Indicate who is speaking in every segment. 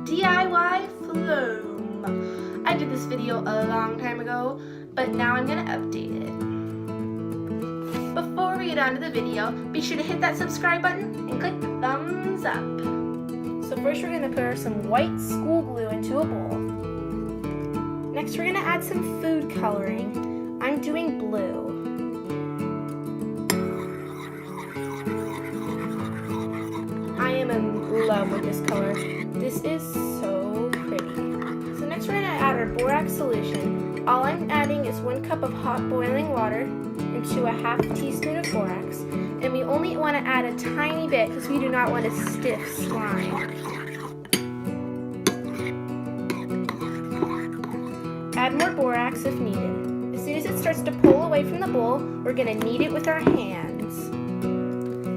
Speaker 1: DIY Floam. I did this video a long time ago, but now I'm going to update it. Before we get on to the video, be sure to hit that subscribe button and click the thumbs up. So first we're going to pour some white school glue into a bowl. Next we're going to add some food coloring. I'm doing blue. I am in love with this color. This is so pretty. So next we're going to add our borax solution. All I'm adding is 1 cup of hot boiling water into a half teaspoon of borax. And we only want to add a tiny bit because we do not want a stiff slime. Add more borax if needed. As soon as it starts to pull away from the bowl, we're going to knead it with our hands.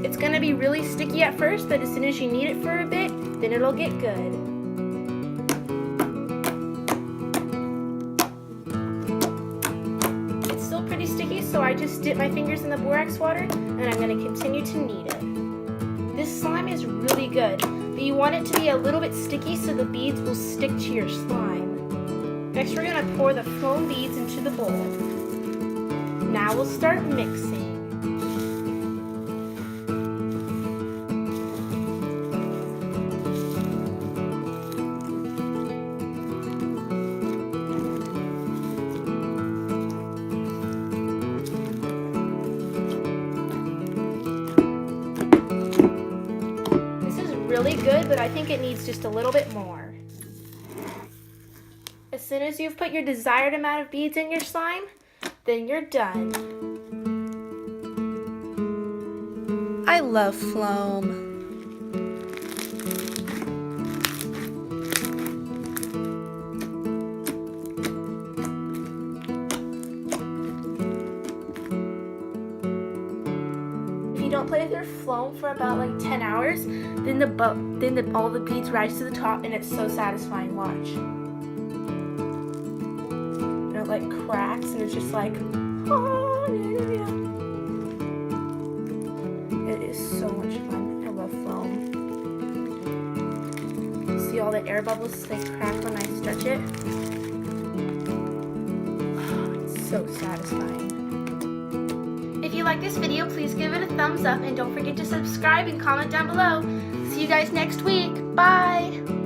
Speaker 1: It's going to be really sticky at first, but as soon as you knead it for a bit, then it'll get good. It's still pretty sticky, so I just dip my fingers in the borax water, and I'm going to continue to knead it. This slime is really good, but you want it to be a little bit sticky so the beads will stick to your slime. Next, we're going to pour the foam beads into the bowl. Now we'll start mixing. Really good, but I think it needs just a little bit more. As soon as you've put your desired amount of beads in your slime, then you're done. I love Floam. If you don't play with your Floam for about like 10 hours, then all the beads rise to the top and it's so satisfying. Watch. And it like cracks and it's just like, oh, yeah. It is so much fun. I love Floam. See all the air bubbles, they crack when I stretch it. Oh, it's so satisfying. If you like this video, please give it a thumbs up and don't forget to subscribe and comment down below. See you guys next week. Bye!